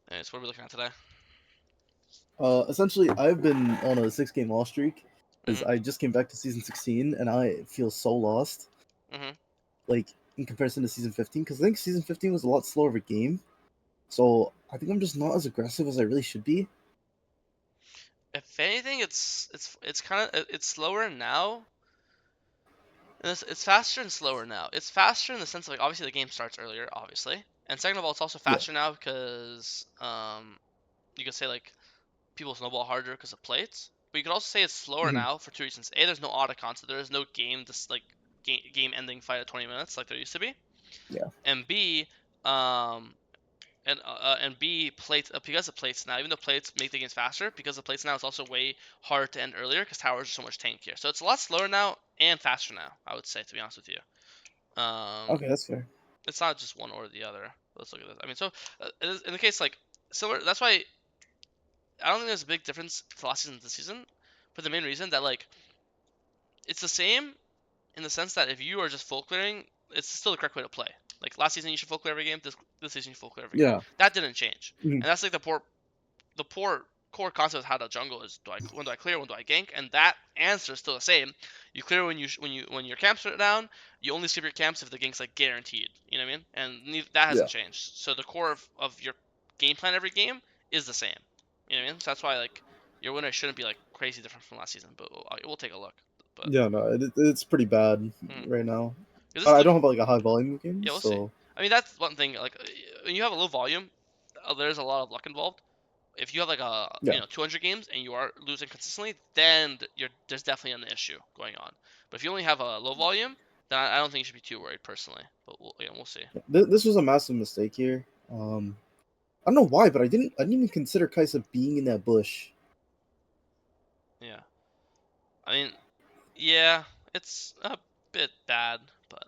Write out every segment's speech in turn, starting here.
Anyways, what are we looking at today? Essentially, I've been on a 6 game loss streak because Mhm. I just came back to season 16 and I feel so lost. Mhm. Like in comparison to season 15, because I think season 15 was a lot slower of a game. So I think I'm just not as aggressive as I really should be. If anything, it's kind of it's slower now. And it's faster and slower now. It's faster in the sense of, like, obviously the game starts earlier, obviously, and second of all, it's also Yeah. faster now because you could say like people snowball harder because of plates, but you could also say it's slower Hmm. now for two reasons. A, there's no autocon, so there is no game this like game ending fight at 20 minutes like there used to be, Yeah. and B, um, and B, plates, because of plates now, even though plates make the games faster, because of plates now, it's also way harder to end earlier because towers are so much tankier. So it's a lot slower now and faster now, I would say, to be honest with you. Okay, that's fair. It's not just one or the other. Let's look at this. I mean, so in the case like similar, that's why I don't think there's a big difference to last season to this season, for the main reason that like it's the same in the sense that if you are just full clearing, it's still the correct way to play. Like last season, you should full clear every game. This season, you full clear every game. Yeah. That didn't change, Hmm. and that's like the poor core concept of how to jungle is, when do I clear, when do I gank, and that answer is still the same. You clear when your camps are down. You only skip your camps if the gank's like guaranteed. You know what I mean? And that Yeah. hasn't changed. So the core of your game plan every game is the same. You know what I mean? So that's why like your winner shouldn't be like crazy different from last season. But we'll take a look. But Yeah, no, it's pretty bad mm, right now. is this I look? don't have like a high volume of Yeah, games, we'll see. so I mean, that's one thing. Like when you have a low volume, there's a lot of luck involved. If you have like a yeah. 200 games and you are losing consistently, then there's definitely an issue going on. But if you only have a low volume, then I don't think you should be too worried personally. But we'll see. This was a massive mistake here. I don't know why, but I didn't even consider Kaisa being in that bush. Yeah, I mean, yeah, it's a bit bad, but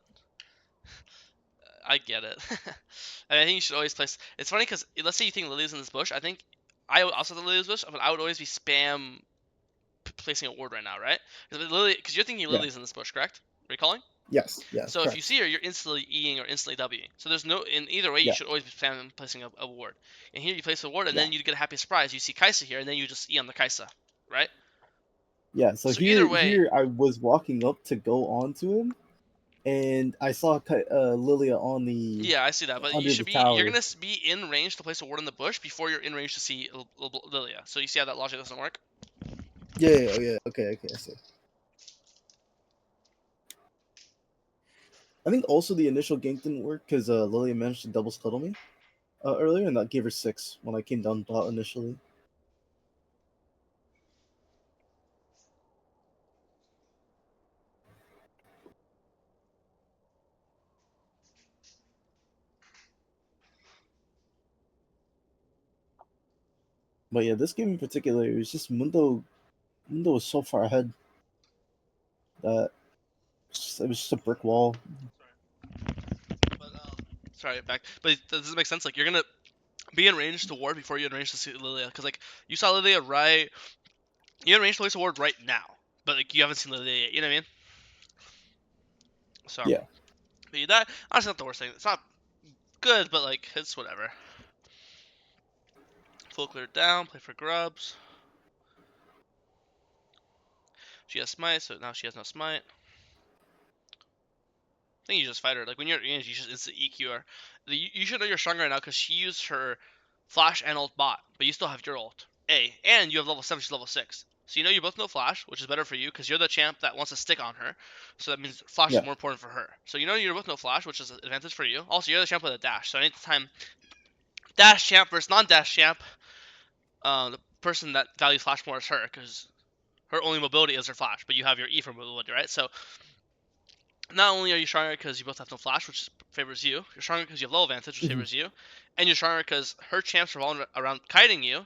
I get it. And I think you should always place. It's funny because let's say you think Lillia's in this bush. I think I would also think Lillia's bush, but I would always be spam placing a ward right now, right? Because you're thinking Yeah. Lillia's in this bush, correct? Recalling? Yes. Yes. So if you Correct. see her, you're instantly Eing or instantly Wing. So there's no, in either way, you Yeah. should always be placing a ward. And here you place a ward, and Yeah. then you get a happy surprise. You see Kaisa here, and then you just E on the Kaisa, right? Yeah. So So either way, here I was walking up to go onto him, and I saw Lilia on the yeah, I see that. But you under should the be, you're tower. gonna be in range to place a ward in the bush before you're in range to see Lillia. So you see how that logic doesn't work? Yeah. Yeah. Oh, yeah. Okay. Okay. I see. I think also the initial gank didn't work because Lilia managed to double scuttle me earlier, and that gave her 6 when I came down bot initially. But yeah, this game in particular, it was just Mundo was so far ahead that it was just a brick wall. But sorry, back. But does it make sense? Like you're gonna be in range to ward before you're in range to see Lilia, because like you saw Lilia right, you're in range to place a ward right now, but like you haven't seen Lilia yet. You know what I mean? So. Yeah. But that honestly not the worst thing. It's not good, but like it's whatever. Full clear down, play for grubs. She has smite, so now she has no smite. I think you just fight her. Like when you're in, you just instant EQ her. You should know you're stronger right now because she used her flash and ult bot, but you still have your ult. And you have level 7, she's level 6. So you know you both know flash, which is better for you because you're the champ that wants to stick on her. So that means flash is Yeah. more important for her. So you know you both know flash, which is an advantage for you. Also, you're the champ with a dash. So anytime dash champ versus non-dash champ, the person that values flash more is her because her only mobility is her flash, but you have your E for mobility, right? So not only are you stronger because you both have no flash, which favors you, you're stronger because you have low advantage, which Hmm. favors you, and you're stronger because her champs revolve around kiting you.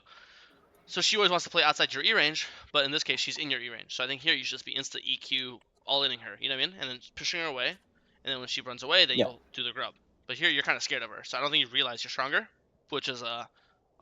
So she always wants to play outside your E range, but in this case, she's in your E range. So I think here you should just be instant EQ all inning her, you know what I mean? And then pushing her away, and then when she runs away, then Yeah. you'll do the grub. But here you're kind of scared of her, so I don't think you realize you're stronger, which is a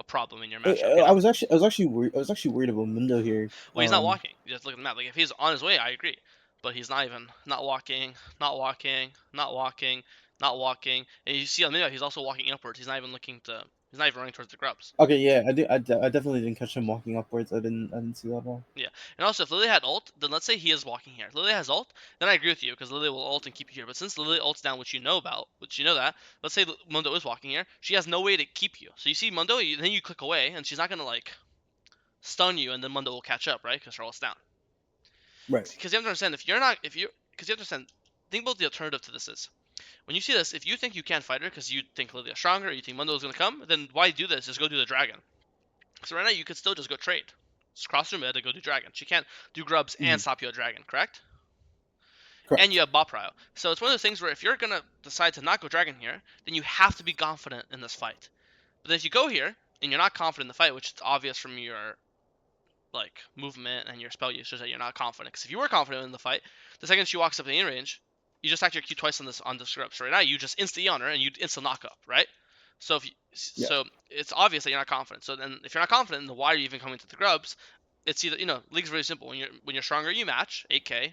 problem in your matchup, you know? I was actually worried about Mundo here. Well, he's not walking. You have to look at the map. Like if he's on his way, I agree. But he's not even not walking, not walking, not walking, not walking. And you see on the map, he's also walking upwards. He's not even looking to He's not even running towards the grubs. Okay, yeah, I definitely didn't catch him walking upwards. I didn't see that at all. Yeah, and also if Lillia had ult, then let's say he is walking here. If Lillia has ult, then I agree with you because Lillia will ult and keep you here. But since Lillia ults down, which you know about, which you know that, let's say Mundo is walking here, she has no way to keep you. So you see Mundo, then you click away, and she's not gonna like stun you, and then Mundo will catch up, right? Because her ult's down. Right. Because you have to understand, if you're not, if you, because you have to understand, think about the alternative to this is when you see this, if you think you can't fight her because you think Lilia's stronger, or you think Mundo is gonna come, then why do this? Just go do the dragon. So right now you could still just go trade. Just cross through mid and go do dragon. She can't do grubs and Mm-hmm. stop you at dragon, correct? And you Correct. have bot prio. So it's one of those things where if you're gonna decide to not go dragon here, then you have to be confident in this fight. But if you go here and you're not confident in the fight, which is obvious from your like movement and your spell usage that you're not confident. Because if you were confident in the fight, the second she walks up in the in range, you just act your Q twice on the script. So right now you just insta E on her and you insta knock up, right? So Yeah. so it's obvious that you're not confident. So then if you're not confident, then why are you even coming to the grubs? It's either league's really simple. When you're stronger, you match 8K.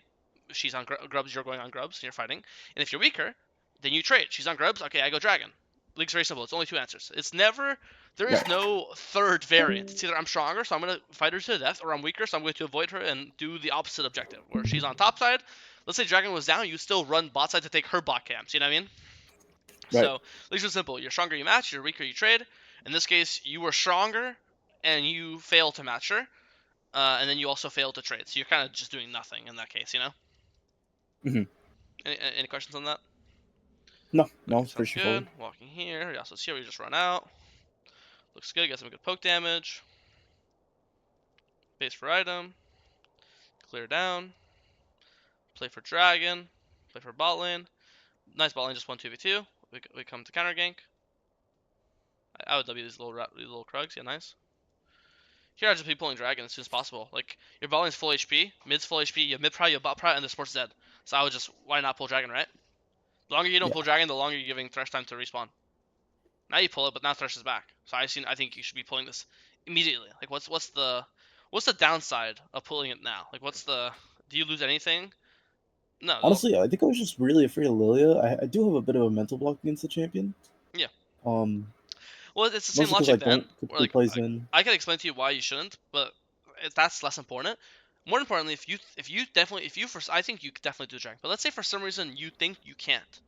She's on grubs, you're going on grubs, and you're fighting. And if you're weaker, then you trade. She's on grubs, okay, I go dragon. League's very simple. It's only two answers. It's never there is Right. no third variant. It's either I'm stronger, so I'm gonna fight her to the death, or I'm weaker, so I'm going to avoid her and do the opposite objective. Where she's on top side, let's say dragon was down, you still run bot side to take her bot camps. You know what I mean? Right. So league's really simple. You're stronger, you match. You're weaker, you trade. In this case, you were stronger, and you fail to match her, and then you also fail to trade. So you're kind of just doing nothing in that case. Mm-hmm. Any questions on that? No, Okay, no, it's pretty sounds good. straightforward. Walking here. Yasuo's here. We just run out. Looks good. Get some good poke damage. Base for item. Clear down. Play for dragon. Play for bot lane. Nice bot lane, just 1 2v2. We come to counter gank. I would W these little Krugs. Yeah, nice. Here I just be pulling dragon as soon as possible. Like your bot lane's full HP, mid's full HP, you have mid prio, you have bot prio, and the support's dead. So I would just why not pull dragon, right? The longer you don't Yeah. pull dragon, the longer you're giving Thresh time to respawn. Now you pull it, but now Thresh is back. So I think you should be pulling this immediately. Like what's the downside of pulling it now? Like do you lose anything? No. Honestly, I think I was just really afraid of Lillia. I do have a bit of a mental block against the champion. Yeah. Um, Well, it's the same Mostly because I logic don't then. Where typically like play Zen. I can explain to you why you shouldn't, but that's less important. More importantly, I think you could definitely do drag. But let's say for some reason you think you can't,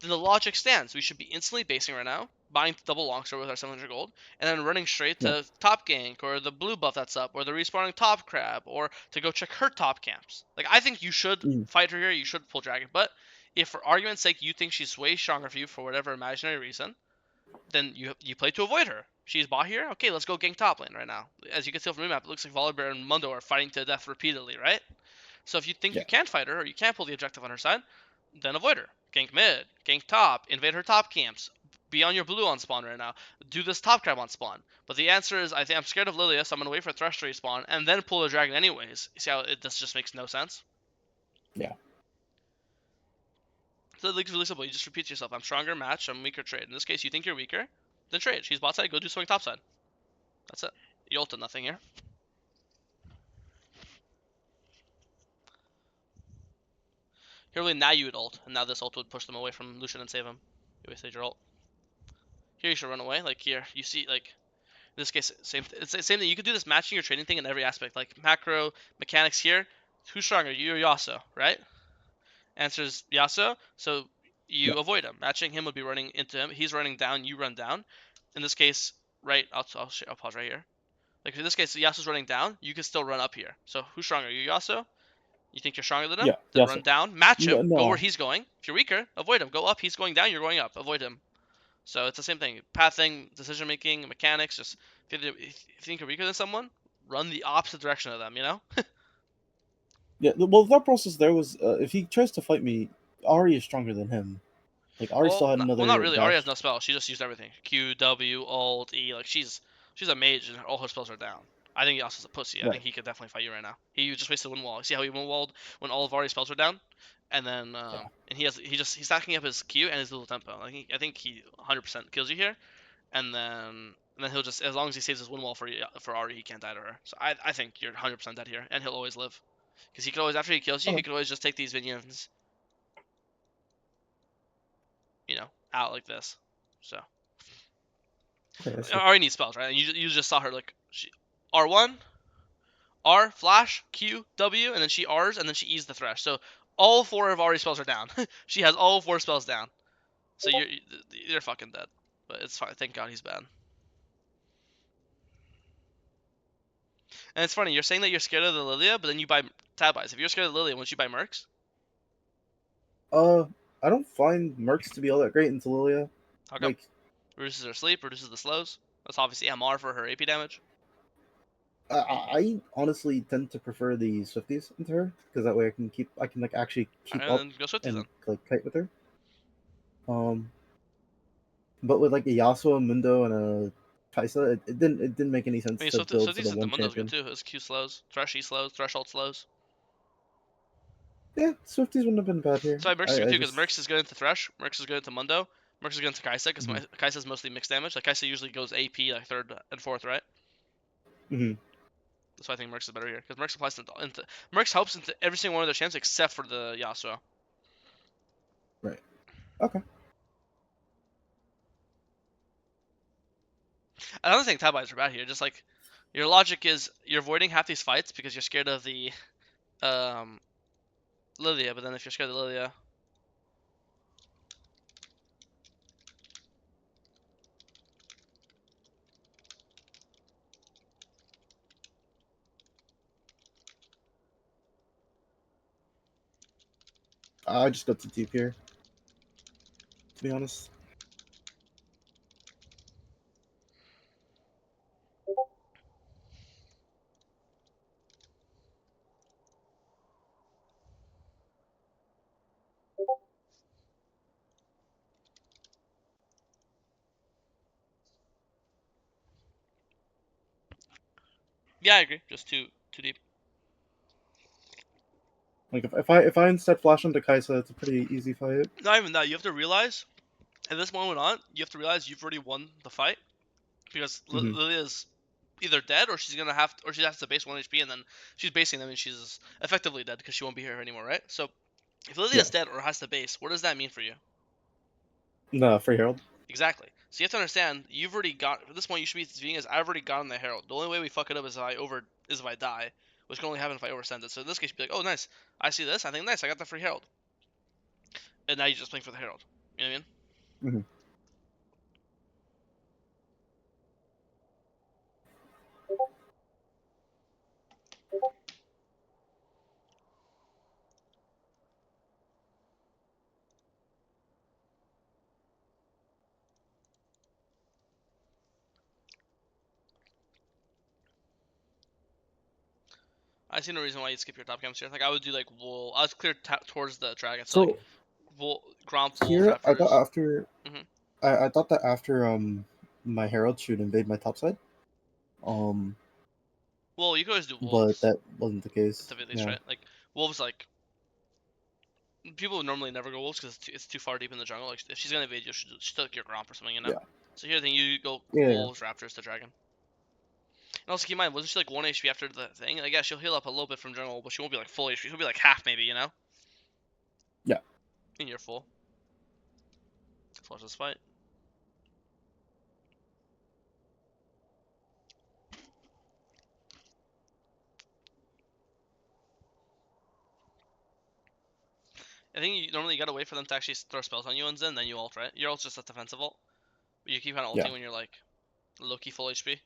then the logic stands. We should be instantly basing right now, buying double longsword with our 700 gold, and then running straight Yeah. to top gank or the blue buff that's up, or the respawning top crab, or to go check her top camps. Like I think you should Mm, fight her here. You should pull dragon. But if for argument's sake you think she's way stronger for you for whatever imaginary reason, then you play to avoid her. She's bot here. Okay, let's go gank top lane right now. As you can tell from the map, it looks like Volibear and Mundo are fighting to death repeatedly, right? So if you think yeah. you can fight her or you can't pull the objective on her side, then avoid her. Gank mid, gank top, invade her top camps. Be on your blue on spawn right now. Do this top crab on spawn. But the answer is, I think I'm scared of Lillia, so I'm gonna wait for Thresh to respawn and then pull the dragon anyways. You see how this just makes no sense? Yeah. So the league's really simple. You just repeat yourself. I'm stronger, match. I'm weaker, trade. In this case, you think you're weaker, then trade. She's bot side. Go do something top side. That's it. You ulted nothing here. Here, really, now you would ult, and now this ult would push them away from Lucian and save him. You wasted your ult. Here, you should run away. Like here, you see, like in this case, it's the same thing. You could do this matching your trading thing in every aspect, like macro mechanics here. Who's stronger, you or Yasuo, right? Answer is Yasuo. So Yeah. you avoid him. Matching him would be running into him. He's running down. You run down. In this case, right? I'll pause right here. Like in this case, Yasuo's running down. You can still run up here. So who's stronger, you Yasuo? You think you're stronger than him? Yeah. Then Yeah. run So, down, match him, go where no. he's going. If you're weaker, avoid him. Go up, he's going down, you're going up. Avoid him. So it's the same thing. Pathing, decision making, mechanics. Just if you think you're weaker than someone, run the opposite direction of them. Yeah. Well, that process there was if he tries to fight me, Ari is stronger than him. Like Ari still had Not another really. Arya has dash. no spell. She just used everything. Q, W, Alt, E. Like she's a mage and all her spells are down. I think Yasuo's a pussy. I Right. think he could definitely fight you right now. He just wasted one wall. See how he one walled when all of Arya's spells were down, and then Yeah. and he's stacking up his Q and his little tempo. I think he 100% kills you here, and then he'll just as long as he saves his one wall for Arya, he can't die to her. So I think you're 100% dead here, and he'll always live, because he could always after he kills you, he Okay. could always just take these minions, out like this. So Okay, I see. Ari needs spells, right? And you just saw her like R1, R, flash, Q, W, and then she R's, and then she E's the thresh. So all 4 of Ari's spells are down. She has all 4 spells down. So you're fucking dead. But it's fine. Thank God he's bad. And it's funny, you're saying that you're scared of the Lillia, but then you buy Tab Eyes. If you're scared of the Lillia, wouldn't you buy Mercs? Uh, I don't find Mercs to be all that great into Lillia. How come? Like, Reduces her sleep, reduces the slows. That's obviously MR for her AP damage. I honestly tend to prefer the Swifties into her because that way I can like actually keep Alright, up then go Swifties and then. like kite with her. Um, but with like a Yasuo, Mundo, and a Kaisa, it didn't make any I sense mean, to build for the Swifties into one Mundo's good champion. too. His Q slows, Thresh E slows, Threshold slows. Yeah, Swifties wouldn't have been bad here. So I Mercs are good I too, because just Mercs is good into Thresh, Mercs is good into Mundo, Mercs is good into Kaisa, because hmm Kaisa's mostly mixed damage. Like Kaisa usually goes AP like third and fourth, right? hmm That's why I think Mercs is better here, because Mercs applies into Mercs helps into every single one of their champs except for the Yasuo. right. Okay. Another thing tab eyes are bad here, just like your logic is you're avoiding half these fights because you're scared of the um Lillia, but then if you're scared of the Lillia, I just got too deep here, to be honest. yeah, I agree, just too deep. Like if I instead flash onto Kaisa, it's a pretty easy fight. Not even that, you have to realize at this moment on, you have to realize you've already won the fight because hmm Lillia's either dead or she's gonna have to, or she has to base 1 HP and then she's basing them and she's effectively dead because she won't be here anymore, right? So if Yeah. Lillia's dead or has to base, what does that mean for you? No, Free Herald. Exactly. So you have to understand you've already got at this point you should be viewing as I've already gotten the Herald. The only way we fuck it up is if I die, which can only happen if I oversend it. So in this case, you'd be like, oh nice, I see this, I think nice, I got the free Herald, and now you're just playing for the Herald. You know what I mean? hmm I see no reason why you'd skip your top camps here. Like I would do like wool. I would clear towards the dragon. So like So wool, Gromp, wolves, here I thought raptors. after hmm I thought that after my Herald should invade my top side. Um, Well, you could always do but wolves that wasn't the at the case. very least, Yeah. right? Like wolves, like people would normally never go wolves because it's too far deep in the jungle. Like if she's gonna invade you, she'll take your Gromp or something, you know. Yeah. So here, the thing you go Yeah. wolves, raptors to dragon. And also keep in mind, wasn't she like 1 HP after the thing? Like yeah, she'll heal up a little bit from jungle, but she won't be like full HP. She'll be like half maybe, you know. Yeah. And you're full. Let's watch this fight. I think normally you gotta wait for them to actually throw spells on you and then you ult, right? Your ult's just a defensive ult. But you keep kind of Yeah. ulting when you're like low-key full HP.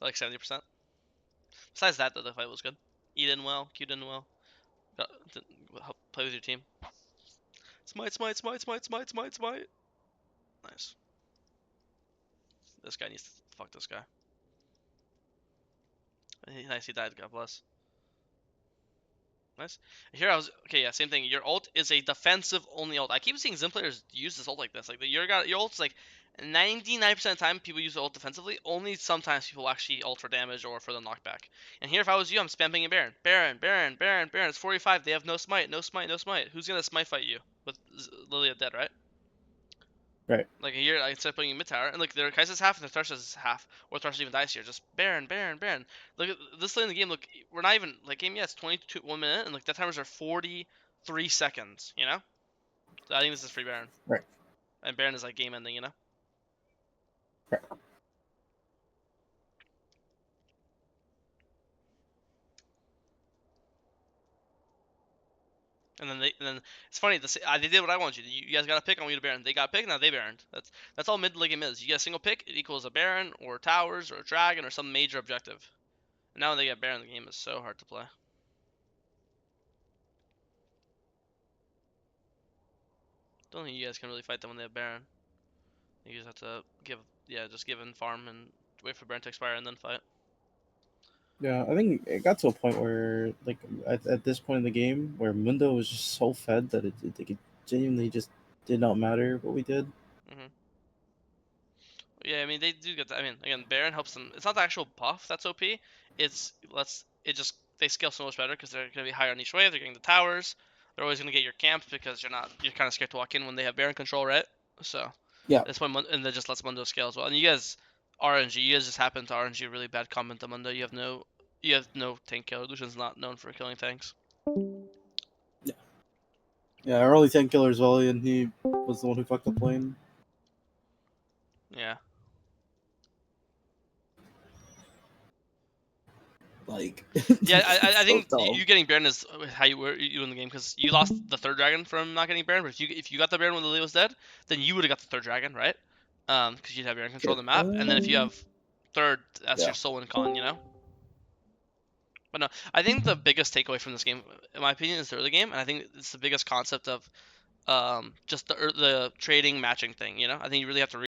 Like 70%. Besides that, though, the fight was good. E did well, Q did well. Got, help play with your team. Smite, smite, smite, smite, smite, smite, smite. Nice. This guy needs to fuck this guy. Nice, he died. God bless. Nice. Here I was okay. Yeah, same thing. Your ult is a defensive only ult. I keep seeing Zim players use this ult like this. Like your ult's like 99% of the time people use the ult defensively. Only sometimes people actually ult for damage or for the knockback. And here, if I was you, I'm spamming a Baron. Baron, Baron, Baron, Baron. It's 45. They have no smite, no smite, no smite. Who's gonna smite fight you with Lillia dead, right? Right. Like here, I instead of putting mid tower, and look, their Kai'Sa's half and their Thresh is half, or Thresh even dies here. Just Baron, Baron, Baron. Look at this lane in the game. Look, we're not even like game yet. It's 22 1 minute, and like death timers are 43 seconds. You know, so I think this is free Baron, Right. and Baron is like game ending. You know, Right. And then it's funny. They did what I wanted you to. You guys got a pick. I want you to Baron. They got a pick. Now they Baroned. That's all mid late game is. You get a single pick. It equals a Baron or towers or a dragon or some major objective. And now when they get Baron, the game is so hard to play. Don't think you guys can really fight them when they have Baron. You just have to just give and farm and wait for Baron to expire and then fight. Yeah, I think it got to a point where, like, at this point in the game, where Mundo was just so fed that it genuinely just did not matter what we did. Hmm. Yeah, I mean they do get that. I mean, again, Baron helps them. It's not the actual buff that's OP. They scale so much better because they're gonna be higher on each wave. They're getting the towers. They're always gonna get your camp because you're kind of scared to walk in when they have Baron control, right? So Yeah, that's why and that just lets Mundo scale as well. And you guys RNG, you guys just happen to RNG a really bad comment to Mundo. You have no tank killer. Lucian's not known for killing tanks. yeah, yeah. Our only tank killer is Volley, and he was the one who fucked up lane. Yeah. Like, Yeah, I it's so think dumb. you getting Baron is how you in the game because you lost the third dragon from not getting Baron. But if you got the Baron when Lillia was dead, then you would have got the third dragon, right? Because you'd have Baron control Yeah, of the map, and then if you have third, that's yeah, your sole win con, you know. But no, I think the biggest takeaway from this game, in my opinion, is the early game, and I think it's the biggest concept of just the trading matching thing. You know, I think you really have to